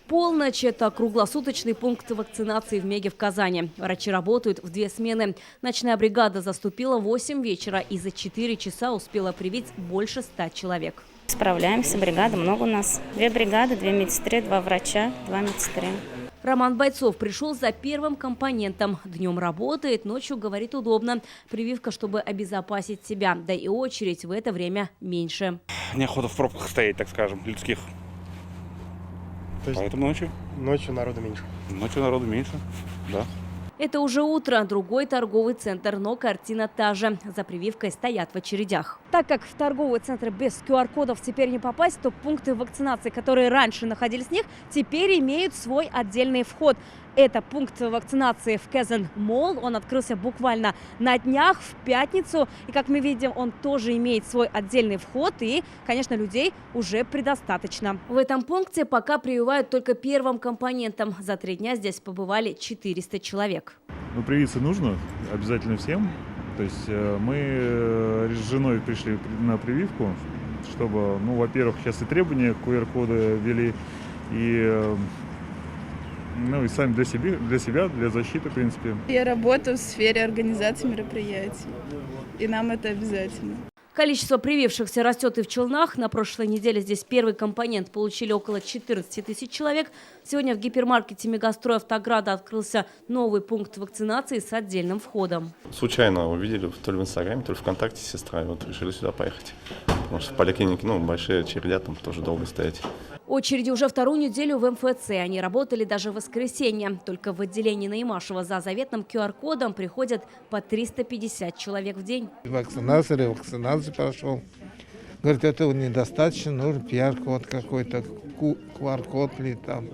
Полночь – это круглосуточный пункт вакцинации в Меге в Казани. Врачи работают в 2 смены. Ночная бригада заступила в 8 вечера и за 4 часа успела привить больше 100 человек. Справляемся, бригада много у нас. 2 бригады, 2 медсестры, 2 врача, 2 медсестры. Роман Бойцов пришел за первым компонентом. Днем работает, ночью, говорит, удобно. Прививка, чтобы обезопасить себя. Да и очередь в это время меньше. Неохота в пробках стоять, так скажем, людских. Поэтому ночью? Ночью народу меньше. Ночью народу меньше, да. Это уже утро, другой торговый центр, но картина та же. За прививкой стоят в очередях. Так как в торговый центр без QR-кодов теперь не попасть, то пункты вакцинации, которые раньше находились в них, теперь имеют свой отдельный вход. Это пункт вакцинации в Казан Молл. Он открылся буквально на днях, в пятницу. И, как мы видим, он тоже имеет свой отдельный вход. И, конечно, людей уже предостаточно. В этом пункте пока прививают только первым компонентом. За 3 дня здесь побывали 400 человек. Ну, привиться нужно обязательно всем. То есть мы с женой пришли на прививку, чтобы, ну, во-первых, сейчас и требования QR-кода ввели, и сами для себя, для защиты, в принципе. Я работаю в сфере организации мероприятий, и нам это обязательно. Количество привившихся растет и в Челнах. На прошлой неделе здесь первый компонент получили около 14 тысяч человек. Сегодня в гипермаркете Мегастрой Автограда открылся новый пункт вакцинации с отдельным входом. Случайно увидели то ли в Инстаграме, то ли ВКонтакте сестра, и вот решили сюда поехать. Потому что в поликлинике, большие очередя, там тоже долго стоять. Очереди уже 2-ю неделю в МФЦ. Они работали даже в воскресенье. Только в отделении на Имашева за заветным QR-кодом приходят по 350 человек в день. Вакцинацию прошел. Говорит, этого недостаточно, нужен QR-код какой-то, QR-код ли там.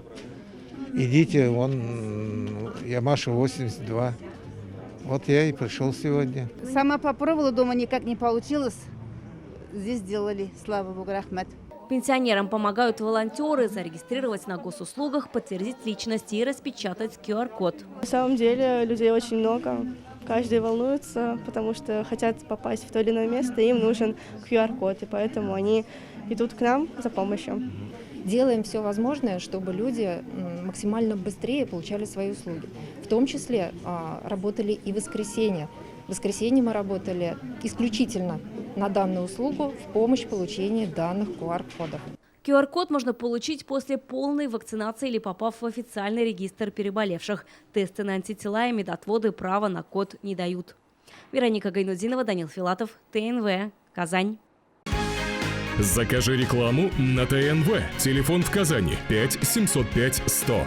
Идите, вон, Ямаша 82. Вот я и пришел сегодня. Сама попробовала, дома никак не получилось. Здесь сделали, слава богу, рахмат. Пенсионерам помогают волонтеры зарегистрировать на госуслугах, подтвердить личность и распечатать QR-код. На самом деле людей очень много. Каждый волнуется, потому что хотят попасть в то или иное место, и им нужен QR-код, и поэтому они идут к нам за помощью. Делаем все возможное, чтобы люди максимально быстрее получали свои услуги. В том числе работали и в воскресенье. В воскресенье мы работали исключительно на данную услугу в помощь получения данных QR-кодов. QR-код можно получить после полной вакцинации или попав в официальный регистр переболевших. Тесты на антитела и медотводы права на код не дают. Вероника Гайнудинова, Данил Филатов, ТНВ, Казань. Закажи рекламу на ТНВ. Телефон в Казани 5 705 100.